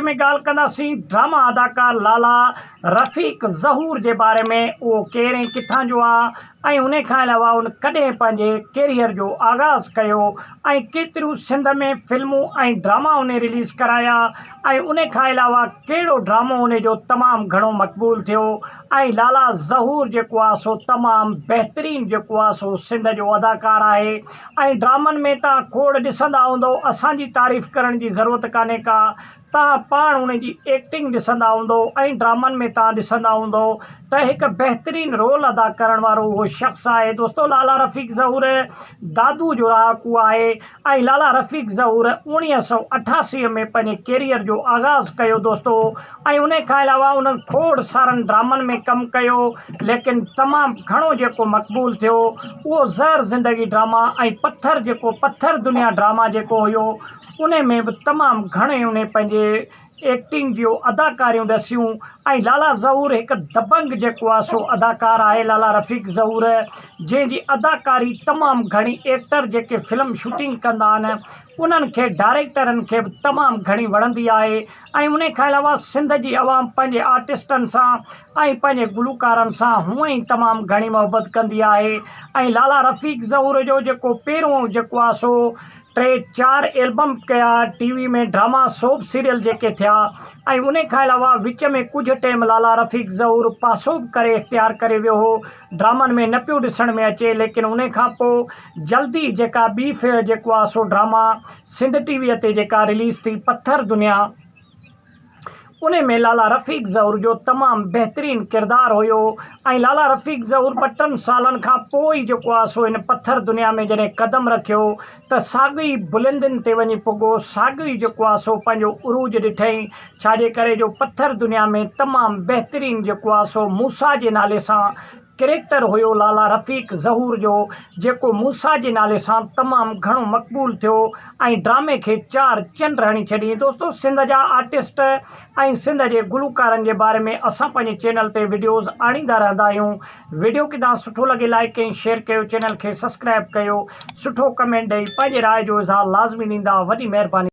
Video में ॻाल्हि कंदासीं ड्रामा अदाकार लाला रफ़ीक ज़हूर जे बारे में। उहो केरु ऐं किथां जो आहे ऐं उन खां अलावा उन कॾहिं पंहिंजे कैरियर जो आगाज़ कयो ऐं केतिरियूं सिंध में फिल्मूं ऐं ड्रामा उन रिलीज़ कराया ऐं उन खां अलावा कहिड़ो ड्रामो उन जो तमामु घणो मक़बूल थियो ऐं लाला ज़हूर जेको आहे सो तमामु बहितरीनु जेको आहे सो सिंध जो अदाकार आहे ऐं ड्रामनि में तव्हां खोड़ ॾिसंदा हूंदो। असांजी तारीफ़ करण जी ज़रूरत कान्हे का, तव्हां पाण उन जी एक्टिंग ॾिसंदा हूंदो ऐं ड्रामनि में तव्हां ॾिसंदा हूंदो त हिकु बहितरीनु रोल अदा करण वारो उहो शख़्स आहे। दोस्तो लाला रफ़ीक ज़हूर दादू जो रहाकू आहे ऐं लाला रफ़ीक ज़हूर 1988 में पंहिंजे कैरियर जो आगाज़ कयो दोस्तो ऐं उन खां अलावा उन्हनि खोड़ सारनि ड्रामनि में कमु कयो, लेकिन तमामु घणो जेको मक़बूल थियो उहो ज़हर ज़िंदगी ड्रामा ऐं पत्थर दुनिया ड्रामा जेको हुयो उन में बि तमामु घणे उन पंहिंजे एक्टिंग जो अदाकारियूं ॾसियूं ऐं लाला ज़हूर हिकु दबंग जेको आहे सो अदाकार आहे। लाला रफ़ीक ज़हूर जंहिंजी अदाकारी तमामु घणी एक्टर जेके फिल्म शूटिंग कंदा आहिनि उन्हनि खे डायरेक्टरनि खे बि तमामु घणी वणंदी आहे ऐं उन खां अलावा सिंध जी आवाम पंहिंजे आर्टिस्टनि सां ऐं पंहिंजे गुलकारनि सां हूअं ई तमामु घणी मोहबत कंदी आहे। ऐं लाला रफ़ीक ज़हूर जो जेको पहिरियों जेको आहे सो 3-4 एल्बम कया टीवी में, ड्रामा सोप सीरियल जेके थिया ऐं उन खां अलावा विच में कुझु टाइम लाला रफ़ीक ज़हूर पासो बि करे इख़्तियार करे वियो हो, ड्रामनि में न पियो ॾिसण में अचे। लेकिन उन खां पोइ जल्दी जेका ॿी जेको आहे सो ड्रामा सिंध टीवीअ ते जेका रिलीज़ थी पत्थर दुनिया, उन में लाला रफ़ीक ज़हूर जो तमामु बहितरीनु किरदारु हुयो ऐं लाला रफ़ीक ज़हूर 2-3 सालनि खां पोइ जेको आहे सो इन पत्थर दुनिया में जॾहिं क़दम रखियो त साॻी बुलंदियुनि ते वञी पुॻो, साॻी जेको आहे सो पंहिंजो उरूज ॾिठईं। छाजे करे जो पत्थर दुनिया में तमामु बहितरीनु जेको आहे सो मूसा जे नाले सां कैरेक्टर हुयो लाला रफ़ीक ज़हूर जो, जेको मूसा जे नाले सां तमामु घणो मक़बूल थियो ऐं ड्रामे खे 4 चंड हणी छॾी। दोस्तो सिंध जा आर्टिस्ट ऐं सिंध जे गुलकारनि जे बारे में असां पंहिंजे चैनल ते वीडियोज़ आणींदा रहंदा आहियूं। वीडियो खे तव्हां सुठो लॻे लाइक ऐं शेयर कयो, चैनल खे सब्सक्राइब कयो, सुठो कमेंट ॾेई पंहिंजे राय जो इज़हार लाज़मी ॾींदा। वॾी महिरबानी।